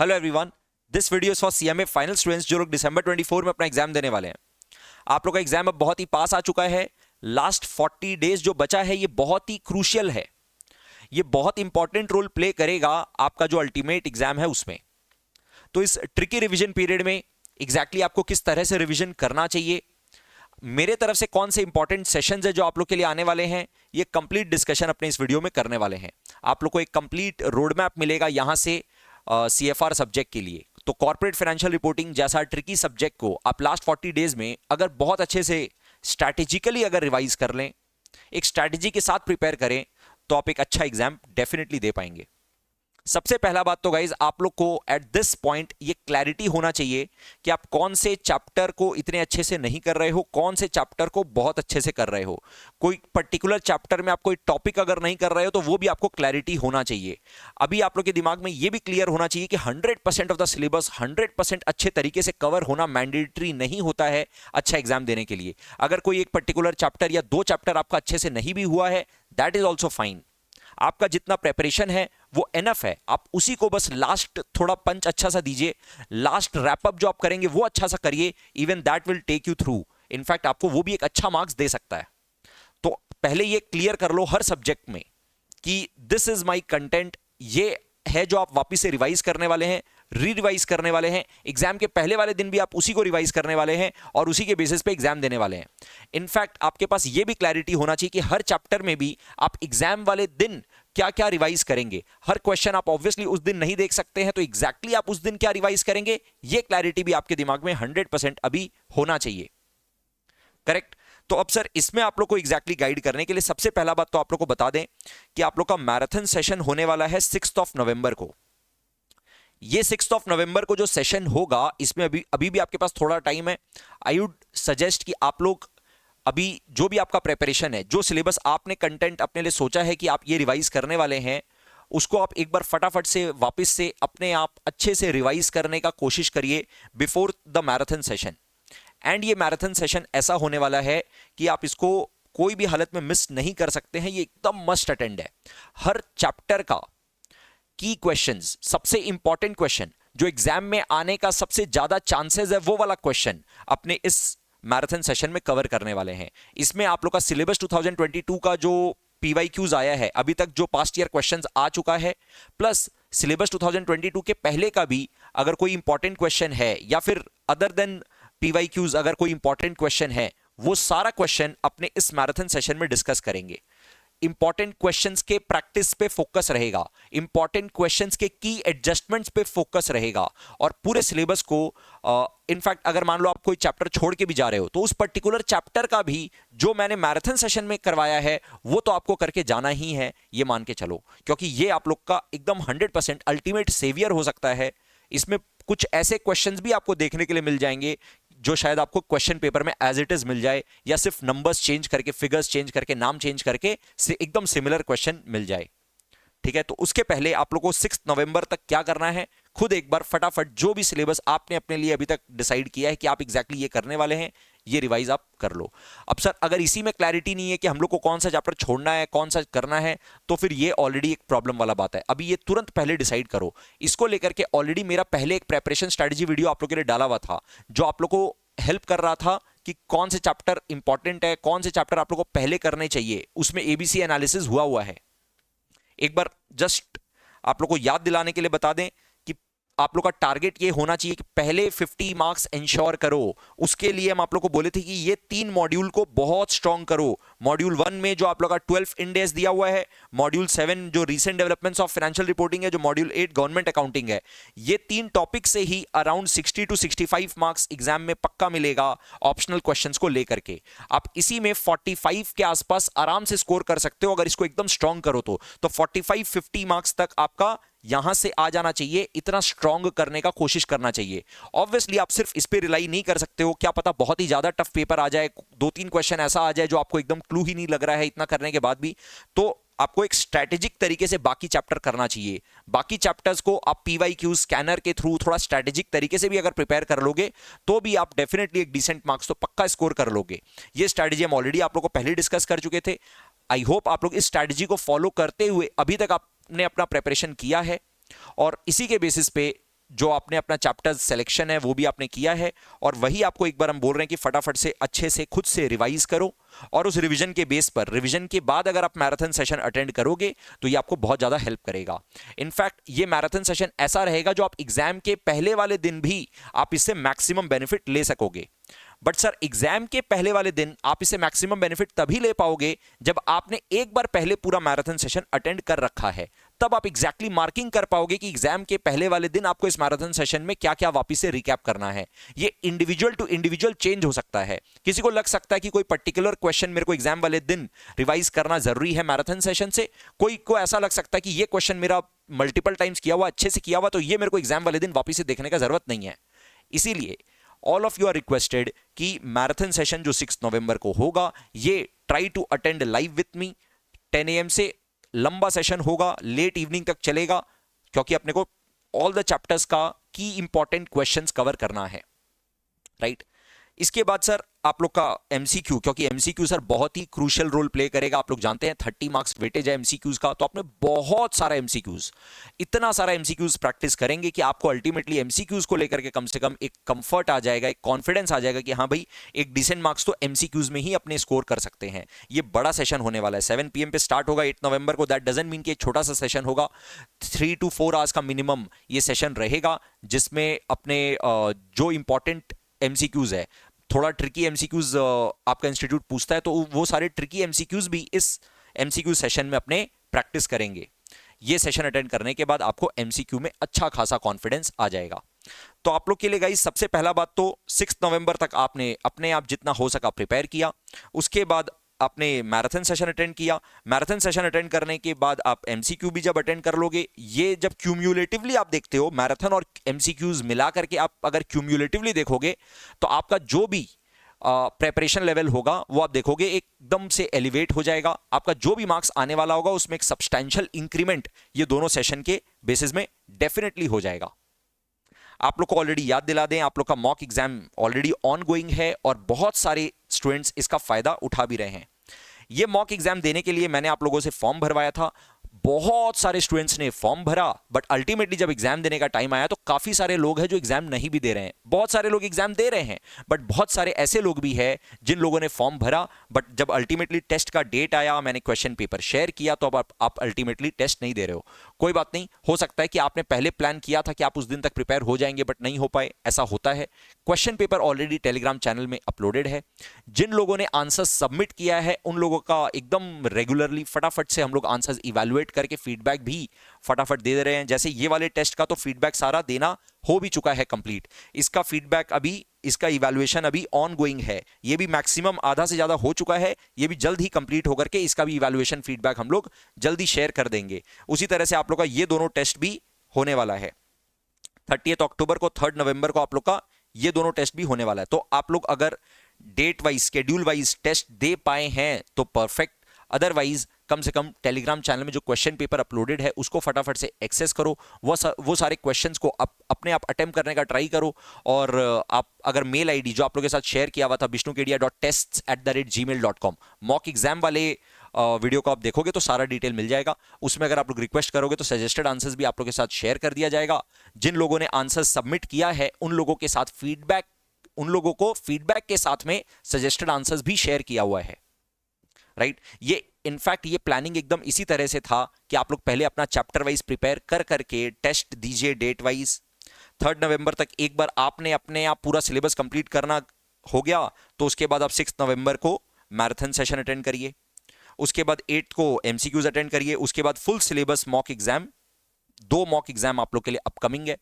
Hello everyone, this video is for CMA final students जो लोग दिसंबर 24 में अपना एग्जाम देने वाले हैं। आप लोग का एग्जाम अब बहुत ही पास आ चुका है। लास्ट 40 डेज जो बचा है ये बहुत ही क्रूशियल है, ये बहुत इंपॉर्टेंट रोल प्ले करेगा आपका जो अल्टीमेट एग्जाम है उसमें। तो इस ट्रिकी रिवीजन पीरियड में एग्जैक्टली आपको किस तरह से रिवीजन करना चाहिए, मेरे तरफ से कौन से इंपॉर्टेंट सेशंस है जो आप लोग के लिए आने वाले हैं, ये कंप्लीट डिस्कशन अपने इस वीडियो में करने वाले हैं। आप लोग को एक कंप्लीट रोड मैप मिलेगा यहां से CFR सब्जेक्ट के लिए। तो कॉर्पोरेट फाइनेंशियल रिपोर्टिंग जैसा ट्रिकी सब्जेक्ट को आप लास्ट 40 डेज में अगर बहुत अच्छे से स्ट्रैटेजिकली अगर रिवाइज कर लें, एक स्ट्रैटेजी के साथ प्रिपेयर करें, तो आप एक अच्छा एग्जाम डेफिनेटली दे पाएंगे। सबसे पहला बात तो गाइज आप लोग को एट दिस पॉइंट ये क्लैरिटी होना चाहिए कि आप कौन से चैप्टर को इतने अच्छे से नहीं कर रहे हो, कौन से चैप्टर को बहुत अच्छे से कर रहे हो। कोई पर्टिकुलर चैप्टर में आप कोई टॉपिक अगर नहीं कर रहे हो तो वो भी आपको क्लैरिटी होना चाहिए। अभी आप लोग के दिमाग में ये भी क्लियर होना चाहिए कि 100% ऑफ द सिलेबस 100% अच्छे तरीके से कवर होना मैंडेटरी नहीं होता है अच्छा एग्जाम देने के लिए। अगर कोई एक पर्टिकुलर चैप्टर या 2 चैप्टर आपका अच्छे से नहीं भी हुआ है, दैट इज ऑल्सो फाइन। आपका जितना प्रेपरेशन है वो एनफ है, आप उसी को बस लास्ट थोड़ा पंच अच्छा सा दीजिए, लास्ट रैपअप जो आप करेंगे वो अच्छा सा करिए, even that will take you through. In fact आपको वो भी एक अच्छा मार्क्स दे सकता है। तो पहले ये क्लियर कर लो हर सब्जेक्ट में कि दिस इज माई कंटेंट, ये है जो आप वापिस से रिवाइज करने वाले हैं, रिवाइज करने वाले हैं। एग्जाम के पहले वाले दिन भी आप उसी को रिवाइज करने वाले हैं और उसी के बेसिस पे एग्जाम देने वाले हैं। इनफैक्ट आपके पास ये भी क्लैरिटी होना चाहिए कि हर चैप्टर में भी आप एग्जाम वाले दिन क्या क्या रिवाइज करेंगे। हर क्वेश्चन आप ऑब्वियसली उस दिन नहीं देख सकते हैं, तो एग्जैक्टली आप उस दिन क्या रिवाइज करेंगे ये क्लैरिटी भी आपके दिमाग में 100% अभी होना चाहिए। करेक्ट। तो अब सर इसमें आप लोग को एग्जैक्टली गाइड करने के लिए सबसे पहला बात तो आप लोग को बता दें कि आप लोग का मैराथन सेशन होने वाला है 6 नवंबर को। ये 6 नवंबर को जो सेशन होगा इसमें अभी भी आपके पास थोड़ा टाइम है। आई वुड सजेस्ट कि आप लोग अभी जो भी आपका प्रेपरेशन है, जो सिलेबस आपने कंटेंट अपने लिए सोचा है कि आप ये रिवाइज करने वाले हैं, उसको आप एक बार फटाफट से वापस से अपने आप अच्छे से रिवाइज करने का कोशिश करिए before the marathon session. And ये मैराथन सेशन ऐसा होने वाला है कि आप इसको कोई भी हालत में मिस नहीं कर सकते हैं, ये एकदम मस्ट अटेंड है। हर चैप्टर का की क्वेश्चंस, सबसे इंपॉर्टेंट क्वेश्चन जो एग्जाम में आने का सबसे ज्यादा चांसेस है वो वाला क्वेश्चन अपने इस मैराथन सेशन में कवर करने वाले हैं। इसमें आप लोग का सिलेबस 2022 का जो PYQs आया है, अभी तक जो पास्ट ईयर क्वेश्चंस आ चुका है, प्लस सिलेबस 2022 के पहले का भी अगर कोई इंपॉर्टेंट क्वेश्चन है या फिर अदर देन PYQs अगर कोई इंपॉर्टेंट क्वेश्चन है, वो सारा क्वेश्चन अपने इस मैराथन सेशन में डिस्कस करेंगे। इंपॉर्टेंट क्वेश्चंस के प्रैक्टिस पे फोकस रहेगा, इंपॉर्टेंट क्वेश्चंस के की एडजस्टमेंट्स पे फोकस रहेगा और पूरे सिलेबस को इनफैक्ट अगर मान लो आप कोई चैप्टर छोड़ के भी जा रहे हो तो उस पर्टिकुलर चैप्टर का भी जो मैंने मैराथन सेशन में करवाया है वो तो आपको करके जाना ही है, ये मान के चलो, क्योंकि ये आप लोग का एकदम 100% अल्टीमेट सेवियर हो सकता है। इसमें कुछ ऐसे क्वेश्चंस भी आपको देखने के लिए मिल जाएंगे जो शायद आपको क्वेश्चन पेपर में एज इट इज मिल जाए, या सिर्फ नंबर्स चेंज करके, फिगर्स चेंज करके, नाम चेंज करके से एकदम सिमिलर क्वेश्चन मिल जाए। ठीक है, तो उसके पहले आप लोगों को 6 नवंबर तक क्या करना है, खुद एक बार फटाफट जो भी सिलेबस आपने अपने लिए अभी तक डिसाइड किया है कि आप एग्जैक्टली ये करने वाले हैं, ये रिवाइज आप कर लो। अब सर अगर इसी में क्लैरिटी नहीं है कि हम लोग को कौन सा चैप्टर छोड़ना है, कौन सा करना है, तो फिर ये ऑलरेडी एक प्रॉब्लम वाला बात है। अभी ये तुरंत पहले डिसाइड करो। इसको लेकर के ऑलरेडी मेरा पहले एक प्रेपरेशन स्ट्रेटजी वीडियो आप लोग के लिए डाला हुआ था, जो आप लोग को हेल्प कर रहा था कि कौन से चैप्टर इंपॉर्टेंट है, कौन से चैप्टर आप लोग को पहले करने चाहिए। उसमें ABC एनालिसिस हुआ है। एक बार जस्ट आप लोग को याद दिलाने के लिए बता दें कि आप लोग का टारगेट ये होना चाहिए कि पहले 50 मार्क्स इंश्योर करो। उसके लिए हम आप लोग को बोले थे कि ये 3 मॉड्यूल को बहुत स्ट्रांग करो। मॉड्यूल 1 में जो आप लोग का 12 इंडेस दिया हुआ है, मॉड्यूल 7 जो recent developments of financial reporting है, जो मॉड्यूल 8 गवर्नमेंट अकाउंटिंग है, ये 3 टॉपिक से ही अराउंड 60 to 65 मार्क्स एग्जाम में पक्का मिलेगा ऑप्शनल क्वेश्चंस को लेकर के। आप इसी में 45 के आसपास आराम से स्कोर कर सकते हो अगर इसको एकदम स्ट्रांग करो तो 45-50 मार्क्स तक आपका यहां से आ जाना चाहिए। इतना स्ट्रांग करने का कोशिश करना चाहिए। ऑब्वियसली आप सिर्फ इस पे रिलाई नहीं कर सकते हो, क्या पता बहुत ही ज्यादा टफ पेपर आ जाए, 2-3 क्वेश्चन ऐसा आ जाए जो आपको एकदम क्लू ही नहीं लग रहा है इतना करने के बाद भी, तो आपको एक स्ट्रैटेजिक तरीके से बाकी चैप्टर करना चाहिए। बाकी चैप्टर्स को आप PYQ स्कैनर के थ्रू थोड़ा स्ट्रैटेजिक तरीके से भी अगर प्रिपेयर कर लोगे तो भी आप डेफिनेटली एक डिसेंट मार्क्स तो पक्का स्कोर कर लोगे। ये स्ट्रैटेजी हम ऑलरेडी आप लोग को पहले डिस्कस कर चुके थे। आई होप आप लोग इस स्ट्रैटेजी को फॉलो करते हुए अभी तक आपने अपना प्रिपरेशन किया है और इसी के बेसिस पे जो आपने अपना चैप्टर सिलेक्शन है वो भी आपने किया है, और वही आपको एक बार हम बोल रहे हैं कि फटाफट से अच्छे से खुद से रिवाइज करो, और उस रिवीजन के बेस पर, रिवीजन के बाद अगर आप मैराथन सेशन अटेंड करोगे तो ये आपको बहुत ज़्यादा हेल्प करेगा। इनफैक्ट ये मैराथन सेशन ऐसा रहेगा जो आप एग्जाम के पहले वाले दिन भी आप इससे मैक्सिमम बेनिफिट ले सकोगे। बट सर, एग्जाम के पहले वाले दिन आप इसे मैक्सिमम बेनिफिट तभी ले पाओगे जब आपने एक बार पहले पूरा मैराथन सेशन अटेंड कर रखा है, तब आप एग्जैक्टली मार्किंग कर पाओगे कि एग्जाम के पहले वाले दिन आपको इस मैराथन सेशन में क्या क्या वापस से रिकैप करना है। ये इंडिविजुअल टू इंडिविजुअल चेंज हो सकता है। किसी को लग सकता है कि कोई पर्टिकुलर क्वेश्चन मेरे को एग्जाम वाले दिन रिवाइज करना जरूरी है मैराथन सेशन से, कोई को ऐसा लग सकता है कि ये क्वेश्चन मेरा मल्टीपल टाइम्स किया हुआ, अच्छे से किया हुआ, तो ये मेरे को एग्जाम वाले दिन वापस से देखने का जरूरत नहीं है। इसीलिए all of you are requested कि मैराथन सेशन जो 6 नवंबर को होगा, ये try to attend live with me. 10 AM से लंबा सेशन होगा, लेट इवनिंग तक चलेगा, क्योंकि अपने को ऑल द चैप्टर्स का की इंपॉर्टेंट क्वेश्चंस कवर करना है, राइट। इसके बाद सर आप लोग का एमसीक्यू, क्योंकि एमसीक्यू सर बहुत ही क्रूशियल रोल प्ले करेगा। आप लोग जानते हैं 30 मार्क्स वेटेज है एमसीक्यूज का, तो आपने बहुत सारा एमसीक्यूज, इतना सारा एमसीक्यूज प्रैक्टिस करेंगे कि आपको अल्टीमेटली एमसीक्यूज को लेकर के कम से कम एक कंफर्ट आ जाएगा, एक कॉन्फिडेंस आ जाएगा कि हाँ भाई, एक डिसेंट मार्क्स तो एमसीक्यूज में ही अपने स्कोर कर सकते हैं। ये बड़ा सेशन होने वाला है, 7 PM पे स्टार्ट होगा 8 नवंबर को। दैट डजंट मीन कि एक छोटा सा सेशन होगा, 3 to 4 आवर्स का मिनिमम ये सेशन रहेगा, जिसमें अपने जो इंपॉर्टेंट एमसीक्यूज है, थोड़ा ट्रिकी एमसीक्यूज आपका इंस्टीट्यूट पूछता है, तो वो सारे ट्रिकी एमसीक्यूज भी इस एमसीक्यू सेशन में अपने प्रैक्टिस करेंगे। ये सेशन अटेंड करने के बाद आपको एमसीक्यू में अच्छा खासा कॉन्फिडेंस आ जाएगा। तो आप लोग के लिए गाइस सबसे पहला बात तो 6 नवंबर तक आपने अपने आप जितना हो सका प्रिपेयर किया, उसके बाद आपने मैराथन सेशन अटेंड किया। मैराथन सेशन अटेंड करने के बाद आप एमसीक्यू भी जब अटेंड कर लोगे, ये जब क्यूम्युलेटिवली आप देखते हो, मैराथन और एमसीक्यूज मिला करके आप अगर क्यूम्युलेटिवली देखोगे, तो आपका जो भी प्रेपरेशन लेवल होगा वो आप देखोगे एकदम से एलिवेट हो जाएगा। आपका जो भी मार्क्स आने वाला होगा उसमें एक सब्सटैंशियल इंक्रीमेंट ये दोनों सेशन के बेसिस में डेफिनेटली हो जाएगा। आप लोग को ऑलरेडी याद दिला दें, आप लोग का mock exam already on going है और बहुत सारे स्टूडेंट्स इसका फायदा उठा भी रहे हैं। ये मॉक एग्जाम देने के लिए मैंने आप लोगों से फॉर्म भरवाया था, बहुत सारे स्टूडेंट्स ने फॉर्म भरा, बट अल्टीमेटली जब एग्जाम देने का टाइम आया तो काफी सारे लोग हैं जो एग्जाम नहीं भी दे रहे हैं। बहुत सारे लोग एग्जाम दे रहे हैं, बट बहुत सारे ऐसे लोग भी हैं जिन लोगों ने फॉर्म भरा, बट जब अल्टीमेटली टेस्ट का डेट आया, मैंने क्वेश्चन पेपर शेयर किया, तो अब आप अल्टीमेटली टेस्ट नहीं दे रहे हो। कोई बात नहीं, हो सकता है कि आपने पहले प्लान किया था कि आप उस दिन तक प्रिपेयर हो जाएंगे, बट नहीं हो पाए, ऐसा होता है। Question paper already Telegram channel में अपलोडेड है। जिन लोगों ने आंसर सबमिट किया है उन लोगों का एकदम रेगुलरली फटाफट से हम लोग आंसर्स इवैल्यूएट करके फीडबैक भी फटाफट दे रहे हैं। जैसे ये वाले टेस्ट का तो फीडबैक सारा देना हो भी चुका है कंप्लीट, इसका फीडबैक अभी, इसका इवैल्यूएशन अभी ऑन गोइंग है, ये भी मैक्सिमम आधा से ज्यादा हो चुका है, ये भी जल्द ही कंप्लीट होकर के इसका भी इवैल्यूएशन फीडबैक हम लोग जल्दी शेयर कर देंगे। उसी तरह से आप लोग का ये दोनों टेस्ट भी होने वाला है। 30 अक्टूबर को, 3 नवंबर को आप लोग का ये दोनों टेस्ट भी होने वाला है। तो आप लोग अगर date wise, schedule wise test दे पाए हैं तो परफेक्ट, अदरवाइज कम से कम टेलीग्राम चैनल में जो क्वेश्चन पेपर अपलोडेड है उसको फटाफट से एक्सेस करो, वो सारे क्वेश्चंस को अपने आप अटेम्प्ट करने का ट्राई करो। और आप अगर मेल आईडी जो आप लोगों के साथ शेयर किया हुआ था bishnukedia.tests@gmail.com, मॉक एग्जाम वाले वीडियो को आप देखोगे तो सारा डिटेल मिल जाएगा। उसमें अगर आप लोग रिक्वेस्ट करोगे तो सजेस्टेड आंसर्स भी आप लोगों के साथ शेयर कर दिया जाएगा। जिन लोगों ने आंसर सबमिट किया है उन लोगों के साथ फीडबैक, उन लोगों को फीडबैक के साथ में सजेस्टेड आंसर्स भी शेयर किया हुआ है, राइट। ये इनफैक्ट ये प्लानिंग एकदम इसी तरह से था कि आप लोग पहले अपना चैप्टर वाइज प्रिपेयर कर करके टेस्ट दीजिए डेट वाइज। 3 नवंबर तक एक बार आपने अपने आप पूरा सिलेबस कंप्लीट करना हो गया, तो उसके बाद आप 6 नवंबर को मैराथन सेशन अटेंड करिए, उसके बाद 8 को एमसीक्यूज अटेंड करिए, उसके बाद full syllabus mock exam, 2 mock exam आप लोग के लिए अपकमिंग है।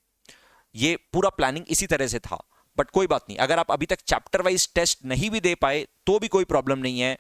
ये पूरा प्लानिंग इसी तरह से था। बट कोई बात नहीं, अगर आप अभी तक चैप्टर वाइज टेस्ट नहीं भी दे पाए तो भी कोई प्रॉब्लम नहीं है।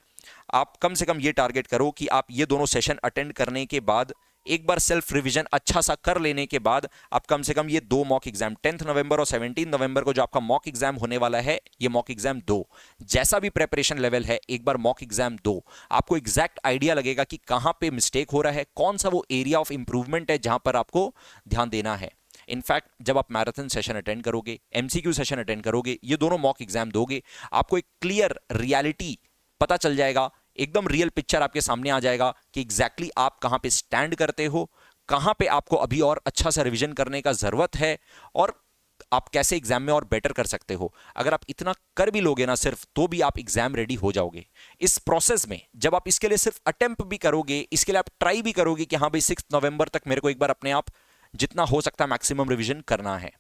आप कम से कम ये टारगेट करो कि आप ये दोनों सेशन अटेंड करने के बाद एक बार सेल्फ रिवीजन अच्छा सा कर लेने के बाद आप कम से कम ये 2 मॉक एग्जाम 10 नवंबर और 17 नवंबर को जो आपका मॉक एग्जाम होने वाला है, ये मॉक एग्जाम 2, जैसा भी प्रेपरेशन लेवल है एक बार मॉक एग्जाम 2, आपको एग्जैक्ट आइडिया लगेगा कि कहां पे मिस्टेक हो रहा है, कौन सा वो एरिया ऑफ इंप्रूवमेंट है जहां पर आपको ध्यान देना है। इनफैक्ट जब आप मैराथन सेशन अटेंड करोगे, एमसीक्यू सेशन अटेंड करोगे, ये दोनों मॉक एग्जाम दोगे, आपको एक क्लियर रियलिटी पता चल जाएगा, एकदम रियल पिक्चर आपके सामने आ जाएगा कि एग्जैक्टली आप कहां पे स्टैंड करते हो, कहां पे आपको अभी और अच्छा सा रिवीजन करने का जरूरत है और आप कैसे एग्जाम में और बेटर कर सकते हो। अगर आप इतना कर भी लोगे ना सिर्फ, तो भी आप एग्जाम रेडी हो जाओगे। इस प्रोसेस में जब आप इसके लिए सिर्फ अटेम्प्ट भी करोगे, इसके लिए आप ट्राई भी करोगे कि हाँ भाई 6 नवंबर तक मेरे को एक बार अपने आप जितना हो सकता है मैक्सिमम रिवीजन करना है।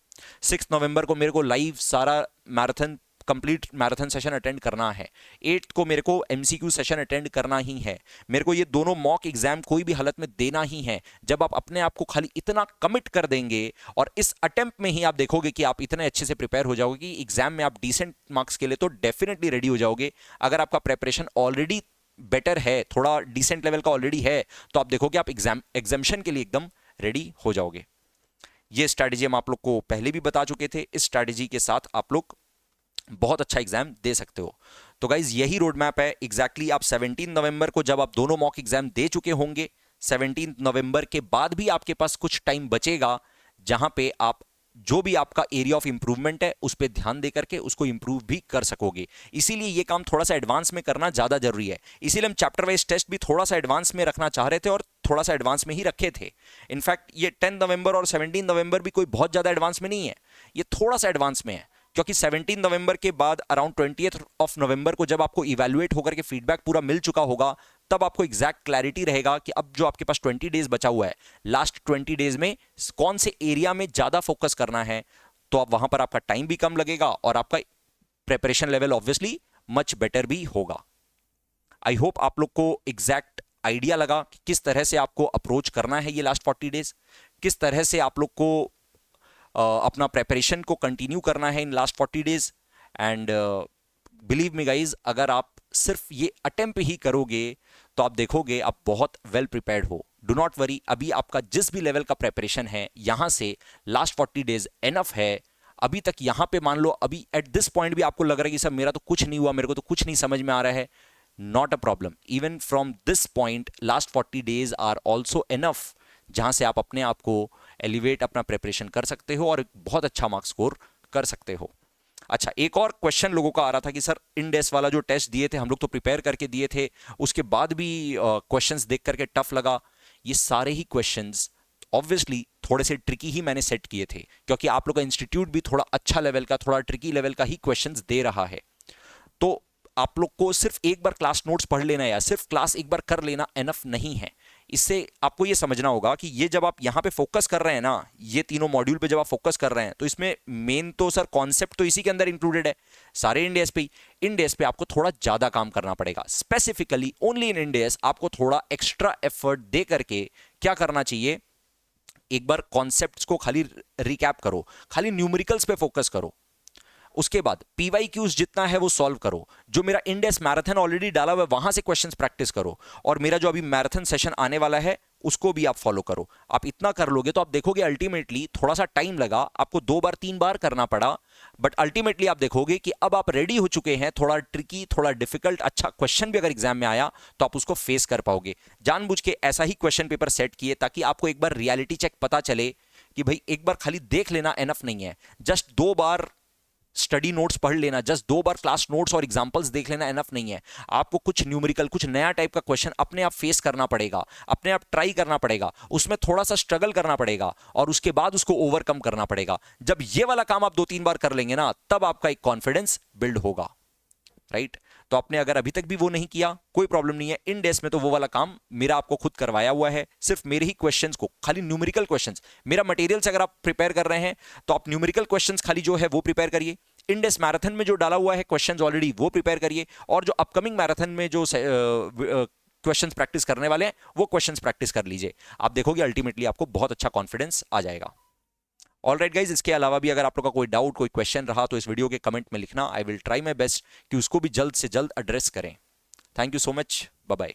6 नवंबर को मेरे को लाइव सारा marathon complete marathon session attend करना है। 8 को मेरे को एमसीक्यू सेशन अटेंड करना ही है। मेरे को ये दोनों मॉक एग्जाम कोई भी हालत में देना ही है। जब आप अपने आप को खाली इतना कमिट कर देंगे और इस अटेम्प्ट में ही आप देखोगे कि आप इतने अच्छे से प्रिपेयर हो जाओगे कि एग्जाम में आप डिसेंट मार्क्स के लिए तो डेफिनेटली रेडी हो जाओगे। अगर आपका प्रेपरेशन ऑलरेडी बेटर है, थोड़ा डिसेंट लेवल का ऑलरेडी है, तो आप देखोगे आप एग्जामिशन के लिए एकदम रेडी हो जाओगे। ये स्ट्रैटेजी हम आप लोग को पहले भी बता चुके थे। इस स्ट्रैटेजी के साथ आप लोग बहुत अच्छा एग्जाम दे सकते हो। तो गाइज यही रोड मैप है एग्जैक्टली। आप 17 नवंबर को जब आप दोनों मॉक एग्जाम दे चुके होंगे, 17 नवंबर के बाद भी आपके पास कुछ टाइम बचेगा जहां पे आप जो भी आपका एरिया ऑफ इंप्रूवमेंट है उस पर ध्यान देकर के उसको इंप्रूव भी कर सकोगे। इसीलिए ये काम थोड़ा सा एडवांस में करना ज्यादा जरूरी है। इसीलिए हम चैप्टर वाइज टेस्ट भी थोड़ा सा एडवांस में रखना चाह रहे थे और थोड़ा सा एडवांस में ही रखे थे। इनफैक्ट ये 10 नवंबर और 17 नवंबर भी कोई बहुत ज्यादा एडवांस में नहीं है, ये थोड़ा सा एडवांस में है। क्योंकि 17 नवंबर के बाद अराउंड 20th ऑफ नवंबर को जब आपको इवैल्यूएट होकर के फीडबैक पूरा मिल चुका होगा, तब आपको एग्जैक्ट क्लैरिटी रहेगा कि अब जो आपके पास 20 डेज बचा हुआ है, लास्ट 20 डेज में कौन से एरिया में ज्यादा फोकस करना है। तो अब वहां पर आपका टाइम भी कम लगेगा और आपका preparation level obviously much better भी होगा। आई होप आप लोग को एग्जैक्ट आइडिया लगा कि किस तरह से आपको अप्रोच करना है ये लास्ट 40 डेज, किस तरह से आप लोग को अपना प्रेपरेशन को कंटिन्यू करना है in last 40 days. And believe me guys, अगर आप सिर्फ ये अटेम्प्ट ही करोगे तो आप देखोगे आप बहुत वेल प्रिपेयर्ड हो। डू नॉट वरी, अभी आपका जिस भी लेवल का प्रेपरेशन है यहां से लास्ट 40 डेज एनफ है। अभी तक यहां पे मान लो अभी एट दिस पॉइंट भी आपको लग रहा है कि सर मेरा तो कुछ नहीं हुआ, मेरे को तो कुछ नहीं समझ में आ रहा है। Not a problem, even from this point last 40 days are also enough, जहां से आप अपने आप को एलिवेट अपना प्रेपरेशन कर सकते हो और एक बहुत अच्छा मार्क्स स्कोर कर सकते हो। अच्छा, एक और क्वेश्चन लोगों का आ रहा था कि सर इंडेस वाला जो टेस्ट दिए थे हम लोग तो प्रिपेयर करके दिए थे, उसके बाद भी क्वेश्चंस देख करके टफ लगा। ये सारे ही क्वेश्चंस ऑब्वियसली थोड़े से ट्रिकी ही मैंने सेट किए थे, क्योंकि आप लोग का इंस्टीट्यूट भी थोड़ा अच्छा लेवल का, थोड़ा ट्रिकी लेवल का ही क्वेश्चंस दे रहा है। तो आप लोग को सिर्फ एक बार क्लास नोट्स पढ़ लेना या सिर्फ क्लास एक बार कर लेना एनफ नहीं है। इससे आपको ये समझना होगा कि ये जब आप यहां पे फोकस कर रहे हैं ना, ये तीनों मॉड्यूल पे जब आप फोकस कर रहे हैं, तो इसमें मेन तो सर कॉन्सेप्ट तो इसी के अंदर इंक्लूडेड है, सारे इंडेस पे। इंडेस पे आपको थोड़ा ज्यादा काम करना पड़ेगा। स्पेसिफिकली ओनली इन इंडेस आपको थोड़ा एक्स्ट्रा एफर्ट दे करके क्या करना चाहिए, एक बार कॉन्सेप्ट्स को खाली रिकैप करो, खाली न्यूमेरिकल्स पे फोकस करो। उसके बाद पीवाईक्यूज जितना है वो सॉल्व करो। जो मेरा इंडेस मैराथन ऑलरेडी डाला हुआ है वहां से क्वेश्चंस प्रैक्टिस करो, और मेरा जो अभी मैराथन सेशन आने वाला है उसको भी आप फॉलो करो। आप इतना कर लोगे तो आप देखोगे अल्टीमेटली थोड़ा सा टाइम लगा, आपको 2 बार 3 बार करना पड़ा, बट अल्टीमेटली आप देखोगे कि अब आप रेडी हो चुके हैं। थोड़ा ट्रिकी, थोड़ा डिफिकल्ट अच्छा क्वेश्चन भी अगर एग्जाम में आया तो आप उसको फेस कर पाओगे। जानबूझ के ऐसा ही क्वेश्चन पेपर सेट किए ताकि आपको एक बार रियलिटी चेक पता चले कि भाई एक बार खाली देख लेना एनफ नहीं है, जस्ट 2 बार स्टडी नोट्स पढ़ लेना, जस्ट 2 बार क्लास नोट्स और एग्जांपल्स देख लेना एनफ नहीं है। आपको कुछ न्यूमेरिकल, कुछ नया टाइप का क्वेश्चन अपने आप फेस करना पड़ेगा, अपने आप ट्राई करना पड़ेगा, उसमें थोड़ा सा स्ट्रगल करना पड़ेगा और उसके बाद उसको ओवरकम करना पड़ेगा। जब ये वाला काम आप 2-3 बार कर लेंगे ना, तब आपका एक कॉन्फिडेंस बिल्ड होगा, राइट। तो आपने अगर अभी तक भी वो नहीं किया, कोई प्रॉब्लम नहीं है। इन डेज में तो वो वाला काम मेरा आपको खुद करवाया हुआ है, सिर्फ मेरे ही क्वेश्चंस को, खाली न्यूमेरिकल क्वेश्चंस, मेरा मटेरियल से अगर आप प्रिपेयर कर रहे हैं तो आप न्यूमेरिकल क्वेश्चंस खाली जो है वो प्रिपेयर करिए। इंडेस मैराथन में जो डाला हुआ है क्वेश्चंस ऑलरेडी वो प्रिपेयर करिए, और जो अपकमिंग मैराथन में जो क्वेश्चंस प्रैक्टिस करने वाले हैं वो क्वेश्चंस प्रैक्टिस कर लीजिए। आप देखोगे अल्टीमेटली आपको बहुत अच्छा कॉन्फिडेंस आ जाएगा। ऑलराइट गाइज, इसके अलावा भी अगर आप लोग का कोई डाउट, कोई क्वेश्चन रहा तो इस वीडियो के कमेंट में लिखना। I will try my best कि उसको भी जल्द से जल्द एड्रेस करें। Thank you so much, bye bye.